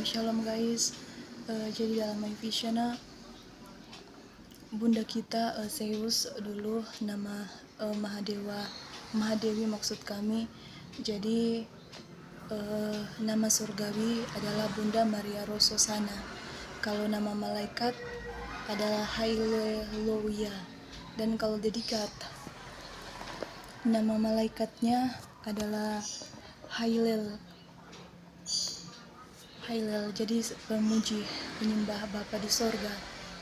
Shalom guys. Jadi dalam My Vision bunda kita Zeus dulu nama Mahadewi maksud kami. Jadi nama surgawi adalah Bunda Maria Rososana. Kalau nama malaikat adalah Haleluya. Dan kalau dedikat nama malaikatnya adalah Hailel. Jadi memuji, menyembah Bapa di sorga.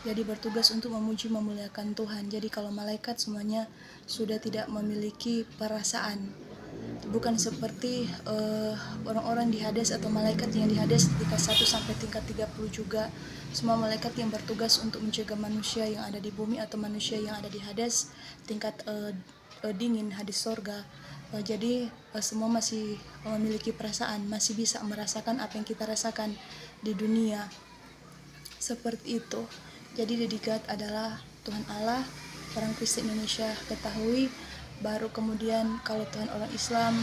Jadi bertugas untuk memuji, memuliakan Tuhan. Jadi kalau malaikat semuanya sudah tidak memiliki perasaan, bukan seperti orang-orang di Hades atau malaikat yang di Hades tingkat 1 sampai tingkat 30 juga. Semua malaikat yang bertugas untuk mencegah manusia yang ada di bumi atau manusia yang ada di Hades tingkat dingin, Hades sorga. Jadi semua masih memiliki perasaan, masih bisa merasakan apa yang kita rasakan di dunia. Seperti itu. Jadi dedikat adalah Tuhan Allah, orang Kristen Indonesia ketahui. Baru kemudian kalau Tuhan orang Islam,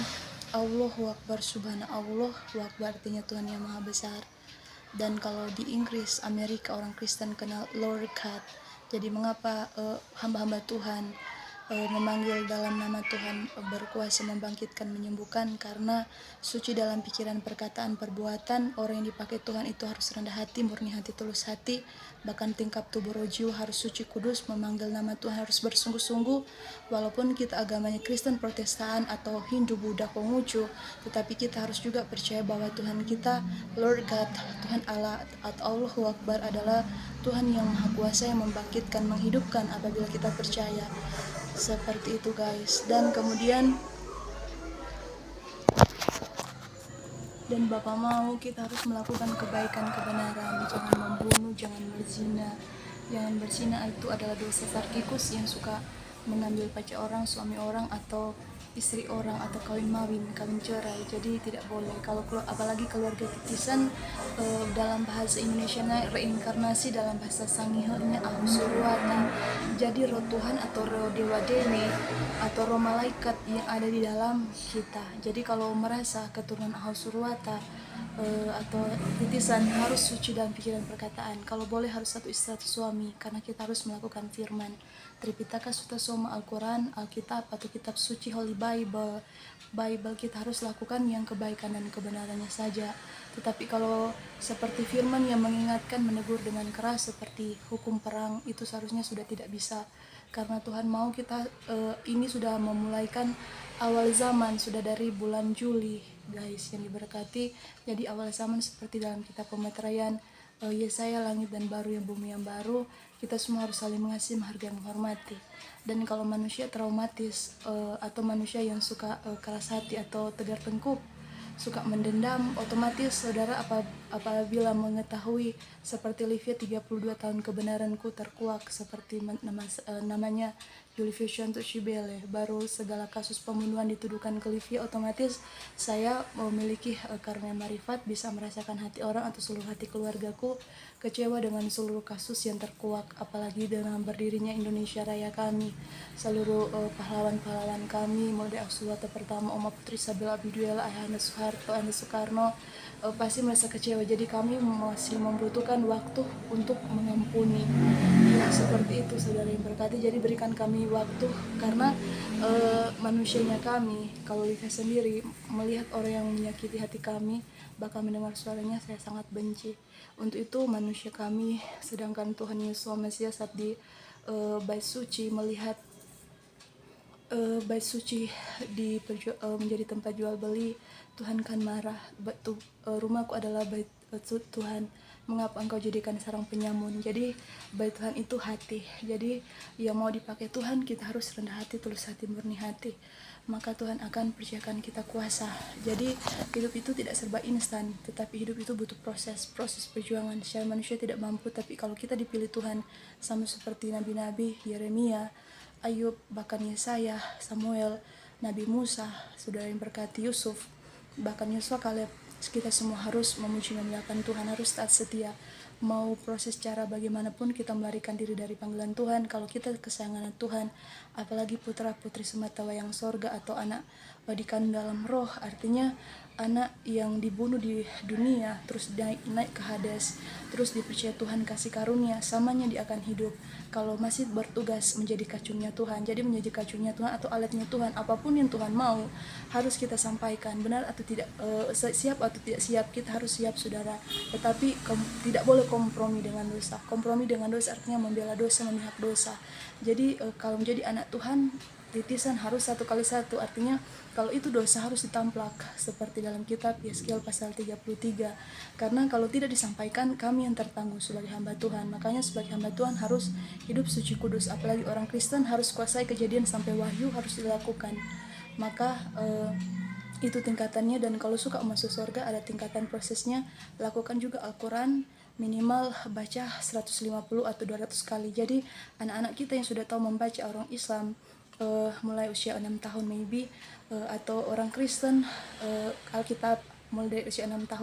Allahu Akbar, Subhanallah, Akbar artinya Tuhan yang Maha Besar. Dan kalau di Inggris, Amerika, orang Kristen kenal Lord God. Jadi mengapa hamba-hamba Tuhan memanggil dalam nama Tuhan berkuasa membangkitkan, menyembuhkan? Karena suci dalam pikiran, perkataan, perbuatan. Orang yang dipakai Tuhan itu harus rendah hati, murni hati, tulus hati. Bahkan tingkap tubuh roh jiwa harus suci kudus. Memanggil nama Tuhan harus bersungguh-sungguh. Walaupun kita agamanya Kristen, Protestan, atau Hindu, Buddha, Konghucu, tetapi kita harus juga percaya bahwa Tuhan kita Lord God, Tuhan Allah atau Allahu Akbar adalah Tuhan yang Maha Kuasa, yang membangkitkan, menghidupkan apabila kita percaya. Seperti itu guys. Dan kemudian Bapak mau kita harus melakukan kebaikan, kebenaran, jangan membunuh, jangan berzina. Jangan berzina itu adalah dosa sarkikus, yang suka mengambil pacar orang, suami orang, atau istri orang, atau kawin cerai. Jadi tidak boleh. Kalau apalagi keluarga titisan, dalam bahasa Indonesia reinkarnasi, dalam bahasa Sangihe-nya Ahussurwata. Jadi roh Tuhan atau roh Dewa Dewi atau roh malaikat yang ada di dalam kita. Jadi kalau merasa keturunan Ahussurwata atau titisan, harus suci dalam pikiran, perkataan. Kalau boleh harus satu istri, satu suami, karena kita harus melakukan firman Tripitaka Sutta Soma, Al-Quran, Alkitab atau kitab suci, Holy Bible. Kita harus lakukan yang kebaikan dan kebenarannya saja. Tetapi kalau seperti firman yang mengingatkan, menegur dengan keras seperti hukum perang, itu seharusnya sudah tidak bisa. Karena Tuhan mau kita ini sudah memulaikan awal zaman, sudah dari bulan Juli guys, yang diberkati. Jadi awal zaman seperti dalam kitab Pemeteraian, Yesaya, langit dan baru, yang bumi yang baru. Kita semua harus saling mengasihi, menghargai, menghormati. Dan kalau manusia traumatis atau manusia yang suka keras hati atau tegar tengkuk, suka mendendam, otomatis saudara apabila mengetahui seperti Livia 32 tahun kebenaranku terkuak, seperti namanya Julivia Shanto Shibele, baru segala kasus pembunuhan dituduhkan ke Livia, otomatis saya memiliki karena marifat, bisa merasakan hati orang atau seluruh hati keluargaku kecewa dengan seluruh kasus yang terkuak. Apalagi dengan berdirinya Indonesia Raya kami, seluruh pahlawan-pahlawan kami, mulai Ahussurwata pertama, Oma Putri Sabila Abiduela, Ayahanda Soeharto, Anda Soekarno, pasti merasa kecewa. Jadi kami masih membutuhkan waktu untuk mengampuni. Ya, seperti itu saudara yang berkati. Jadi berikan kami waktu, karena manusianya kami, kalau Livia sendiri melihat orang yang menyakiti hati kami, bahkan mendengar suaranya, saya sangat benci. Untuk itu manusia kami, sedangkan Tuhan Yesus Mesias saat di bait suci melihat bait suci menjadi tempat jual beli, Tuhan kan marah. Rumahku adalah bait Tuhan, mengapa engkau jadikan sarang penyamun? Jadi bait Tuhan itu hati. Jadi yang mau dipakai Tuhan, kita harus rendah hati, tulus hati, murni hati, maka Tuhan akan percayakan kita kuasa. Jadi hidup itu tidak serba instan, tetapi hidup itu butuh proses perjuangan. Secara manusia tidak mampu, tapi kalau kita dipilih Tuhan, sama seperti nabi-nabi Yeremia, Ayub, bahkan Yesaya, Samuel, Nabi Musa, saudara yang berkati, Yusuf, bahkan Yosua, Kaleb, kita semua harus memuji, memuliakan Tuhan, harus taat setia. Mau proses cara bagaimanapun, kita melarikan diri dari panggilan Tuhan. Kalau kita kesayangan Tuhan, apalagi putra putri sematawayang sorga atau anak dikandung dalam roh, artinya anak yang dibunuh di dunia terus naik ke Hades, terus dipercaya Tuhan kasih karunia, samanya dia akan hidup kalau masih bertugas menjadi kacungnya Tuhan. Jadi menjadi kacungnya Tuhan atau alatnya Tuhan, apapun yang Tuhan mau harus kita sampaikan, benar atau tidak, siap atau tidak siap, kita harus siap saudara. Tetapi tidak boleh kompromi dengan dosa. Kompromi dengan dosa artinya membela dosa, memihak dosa. Jadi kalau menjadi anak Tuhan, titisan harus 1 kali 1, artinya kalau itu dosa harus ditamplak seperti dalam kitab Yeskiel pasal 33. Karena kalau tidak disampaikan, kami yang tertanggung sebagai hamba Tuhan. Makanya sebagai hamba Tuhan harus hidup suci kudus, apalagi orang Kristen harus kuasai Kejadian sampai Wahyu harus dilakukan. Maka itu tingkatannya, dan kalau suka masuk surga ada tingkatan prosesnya. Lakukan juga Al-Quran, minimal baca 150 atau 200 kali. Jadi anak-anak kita yang sudah tahu membaca, orang Islam mulai usia 6 tahun maybe, atau orang Kristen Alkitab mulai dari usia 6 tahun